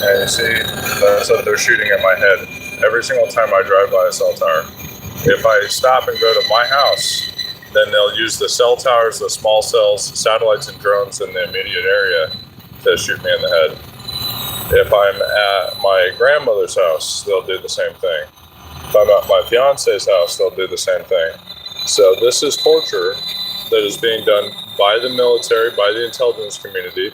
And you see, that's what they're shooting at my head every single time I drive by a cell tower. If I stop and go to my house, then they'll use the cell towers, the small cells, satellites, and drones in the immediate area to shoot me in the head. If I'm at my grandmother's house, they'll do the same thing. If I'm at my fiance's house, they'll do the same thing. So this is torture that is being done by the military, by the intelligence community.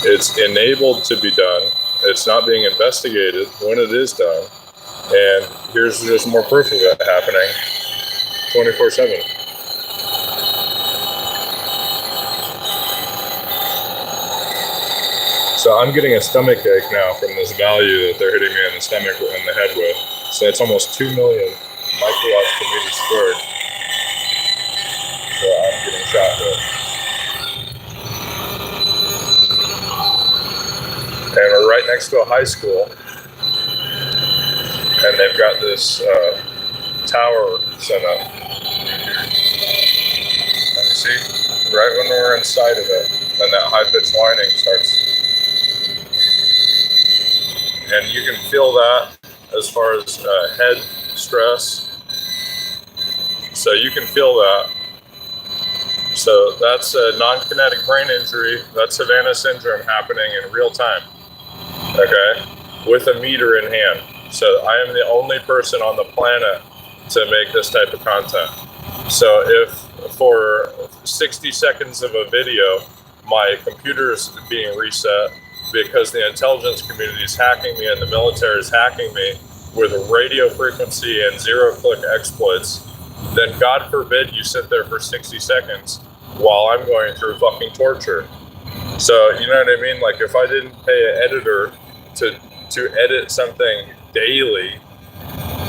It's enabled to be done. It's not being investigated when it is done. And here's just more proof of it happening 24/7. So I'm getting a stomach ache now from this value that they're hitting me in the stomach and the head with. So it's almost 2 million microwatts per meter squared. So I'm getting shot with. And we're right next to a high school. And they've got this tower set up. And you see, right when we're inside of it, then that high-pitched whining starts. And you can feel that as far as head stress. So you can feel that. So that's a non-kinetic brain injury. That's Savannah syndrome happening in real time. Okay? With a meter in hand. So I am the only person on the planet to make this type of content. So if for 60 seconds of a video, my computer is being reset because the intelligence community is hacking me and the military is hacking me with radio frequency and zero-click exploits, then God forbid you sit there for 60 seconds while I'm going through fucking torture. So, you know what I mean? Like, if I didn't pay an editor to edit something daily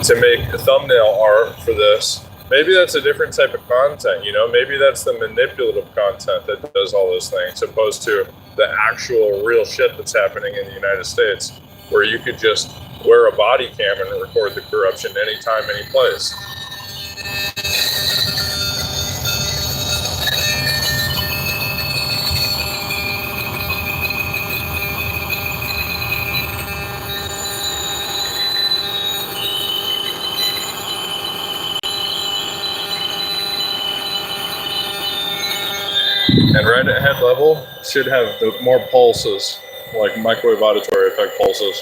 to make a thumbnail art for this, maybe that's a different type of content, you know? Maybe that's the manipulative content that does all those things, opposed to the actual real shit that's happening in the United States, where you could just wear a body cam and record the corruption anytime, any place. And right at head level, should have more pulses, like microwave auditory effect pulses.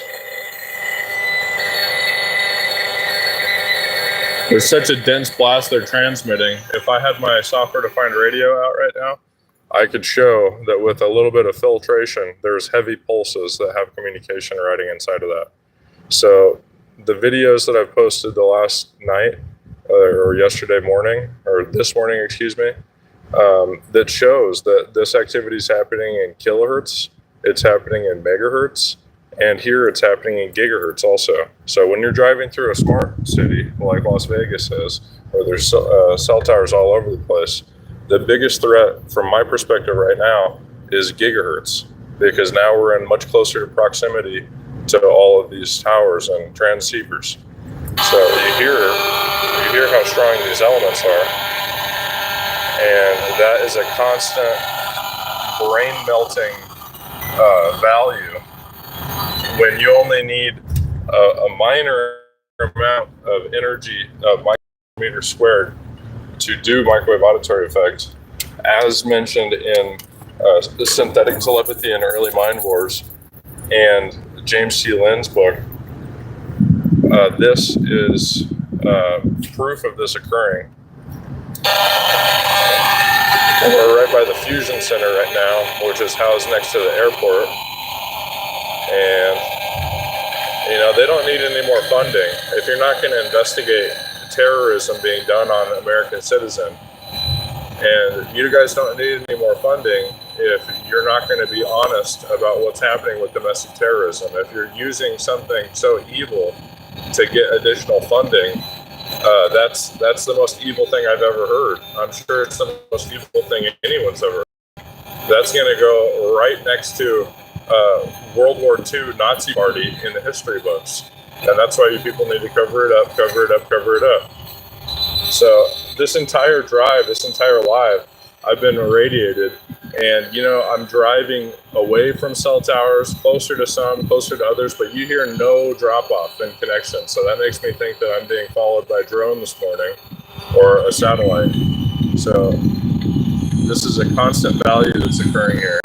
There's such a dense blast they're transmitting. If I had my software-defined radio out right now, I could show that with a little bit of filtration, there's heavy pulses that have communication riding inside of that. So the videos that I've posted the last night, or yesterday morning, or this morning, excuse me, that shows that this activity is happening in kilohertz, it's happening in megahertz, and here it's happening in gigahertz also. So when you're driving through a smart city like Las Vegas is, where there's cell towers all over the place, the biggest threat from my perspective right now is gigahertz, because now we're in much closer proximity to all of these towers and transceivers. So you hear how strong these elements are. And that is a constant brain-melting value when you only need a minor amount of energy, micrometer squared, to do microwave auditory effect. As mentioned in the Synthetic Telepathy and Early Mind Wars and James C. Lynn's book, this is proof of this occurring. And we're right by the Fusion Center right now, which is housed next to the airport. And, you know, they don't need any more funding. If you're not going to investigate terrorism being done on an American citizen, and you guys don't need any more funding if you're not going to be honest about what's happening with domestic terrorism. If you're using something so evil to get additional funding, that's the most evil thing I've ever heard. I'm sure it's the most evil thing anyone's ever heard. That's going to go right next to World War II Nazi party in the history books. And that's why you people need to cover it up, cover it up, cover it up. So this entire drive, this entire live, I've been irradiated And, I'm driving away from cell towers, closer to some, closer to others, but you hear no drop-off in connection. So that makes me think that I'm being followed by a drone this morning or a satellite. So this is a constant value that's occurring here.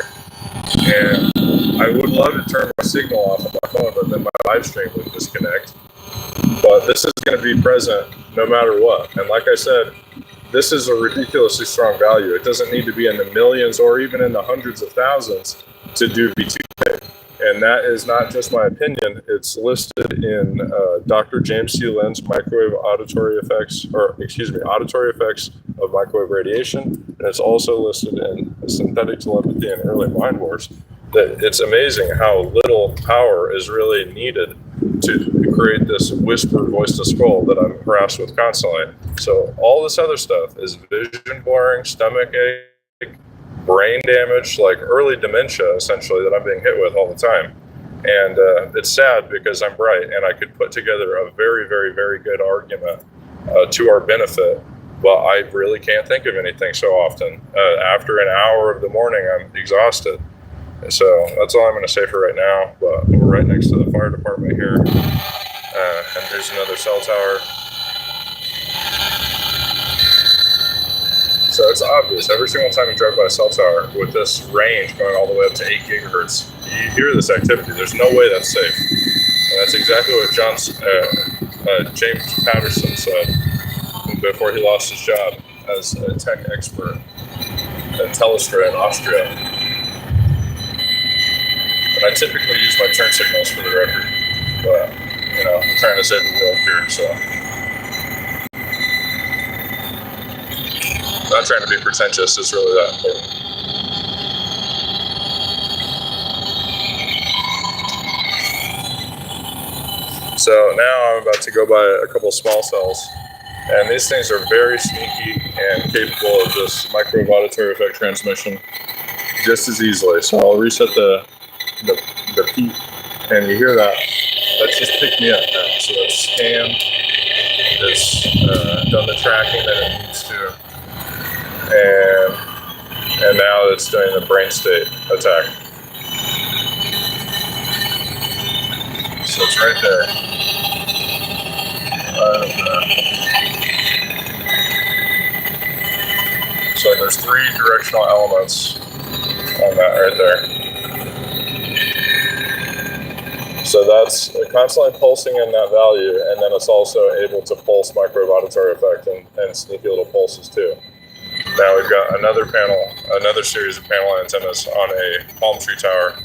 And I would love to turn my signal off on my phone, but then my live stream would disconnect. But this is going to be present no matter what. And like I said, this is a ridiculously strong value. It doesn't need to be in the millions or even in the hundreds of thousands to do V2K. And that is not just my opinion. It's listed in Dr. James C. Lynn's auditory effects of microwave radiation. And it's also listed in Synthetic Telepathy and Early Mind Wars. That it's amazing how little power is really needed to create this whisper voice to skull that I'm harassed with constantly. So all this other stuff is vision blurring, stomach ache, brain damage, like early dementia, essentially, that I'm being hit with all the time. And it's sad because I'm bright and I could put together a very, very, very good argument to our benefit, but I really can't think of anything so often. After an hour of the morning, I'm exhausted. So that's all I'm going to say for right now, but we're right next to the fire department here, and there's another cell tower. So it's obvious, every single time you drive by a cell tower with this range going all the way up to 8 gigahertz, you hear this activity. There's no way that's safe. And that's exactly what James Patterson said before he lost his job as a tech expert at Telstra in Austria. I typically use my turn signals for the record, but, I'm trying to save the world here, so. Not trying to be pretentious, it's really that important. So now I'm about to go by a couple of small cells, and these things are very sneaky and capable of this microwave auditory effect transmission just as easily. So I'll reset the peak, and you hear that. That's just picked me up now. So it's scanned, it's done the tracking that it needs to, and now it's doing the brain state attack. So it's right there. So there's 3 directional elements on that right there. So that's constantly pulsing in that value, and then it's also able to pulse microwave auditory effect and sneaky little pulses too. Now we've got another series of panel antennas on a palm tree tower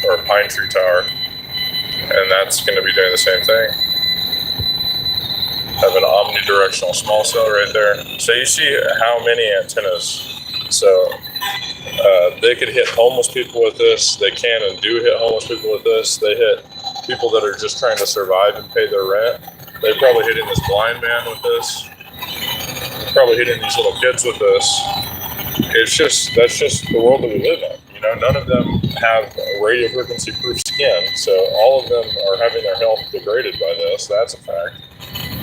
or a pine tree tower, and that's going to be doing the same thing. Have an omnidirectional small cell right there. So you see how many antennas. So they could hit homeless people with this. They can and do hit homeless people with this. They hit people that are just trying to survive and pay their rent. They're probably hitting this blind man with this. They're probably hitting these little kids with this. That's just the world that we live in. None of them have radio frequency proof skin, so all of them are having their health degraded by this. That's a fact.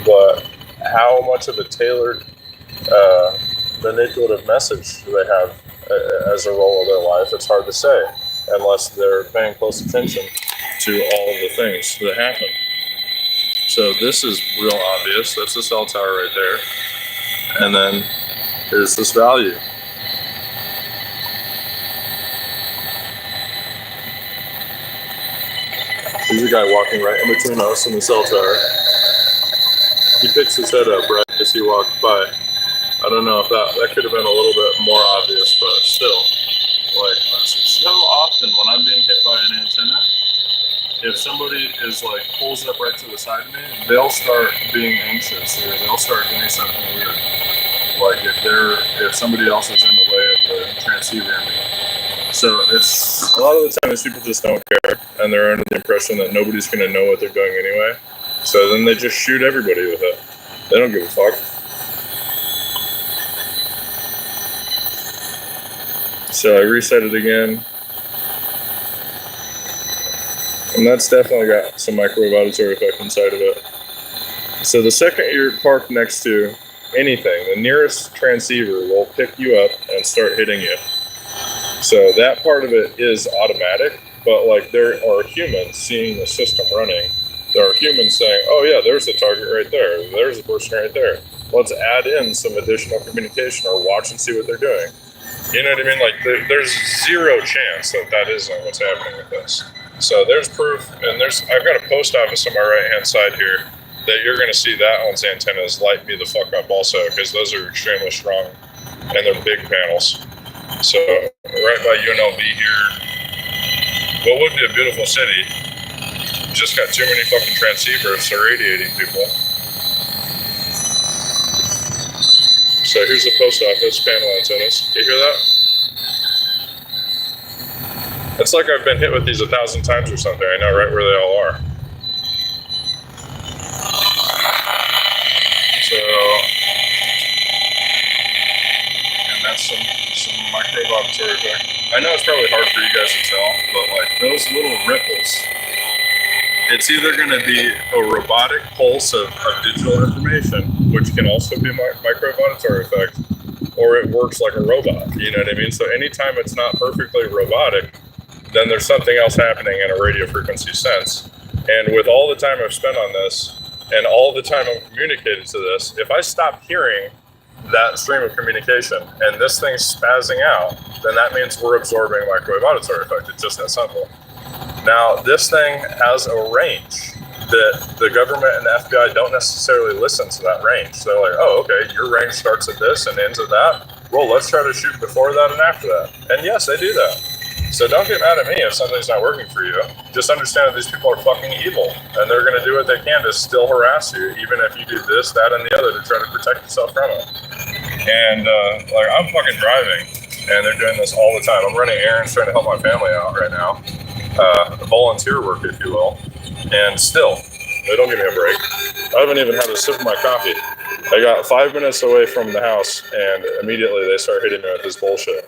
But how much of a tailored, manipulative message do they have as a role of their life? It's hard to say unless they're paying close attention to all of the things that happen. So this is real obvious. That's the cell tower right there. And then here's this value. There's a guy walking right in between us and the cell tower. He picks his head up right as he walked by. I don't know if that could have been a little bit more obvious, but still. So often when I'm being hit by an antenna, if somebody pulls up right to the side of me, they'll start being anxious or they'll start doing something weird. Like if somebody else is in the way of the transceiver in me. So it's a lot of the time these people just don't care, and they're under the impression that nobody's going to know what they're doing anyway. So then they just shoot everybody with it. They don't give a fuck. So I reset it again. And that's definitely got some microwave auditory effect inside of it. So the second you're parked next to anything, the nearest transceiver will pick you up and start hitting you. So that part of it is automatic, but like there are humans seeing the system running. There are humans saying, oh yeah, there's the target right there. There's the person right there. Let's add in some additional communication or watch and see what they're doing. You know what I mean? Like there's zero chance that that isn't what's happening with this. So there's proof, and I've got a post office on my right-hand side here that you're going to see that one's antennas light me the fuck up also, because those are extremely strong and they're big panels. So right by UNLV here, what would be a beautiful city, just got too many fucking transceivers irradiating people. So here's the post office panel antennas. Can you hear that? It's like I've been hit with these 1,000 times or something. I know right where they all are. So, and that's some micro auditory effect. I know it's probably hard for you guys to tell, but like those little ripples, it's either going to be a robotic pulse of digital information, which can also be micro auditory effect, or it works like a robot. You know what I mean? So anytime it's not perfectly robotic, then there's something else happening in a radio frequency sense. And with all the time I've spent on this, and all the time I'm communicated to this, if I stop hearing that stream of communication and this thing's spazzing out, then that means we're absorbing microwave auditory effect. It's just that simple. Now, this thing has a range that the government and the FBI don't necessarily listen to that range. So they're like, oh, okay, your range starts at this and ends at that. Well, let's try to shoot before that and after that. And yes, they do that. So don't get mad at me if something's not working for you. Just understand that these people are fucking evil, and they're going to do what they can to still harass you, even if you do this, that, and the other to try to protect yourself from it. And like I'm fucking driving, and they're doing this all the time. I'm running errands trying to help my family out right now, volunteer work, if you will. And still, they don't give me a break. I haven't even had a sip of my coffee. I got 5 minutes away from the house, and immediately they start hitting me with this bullshit.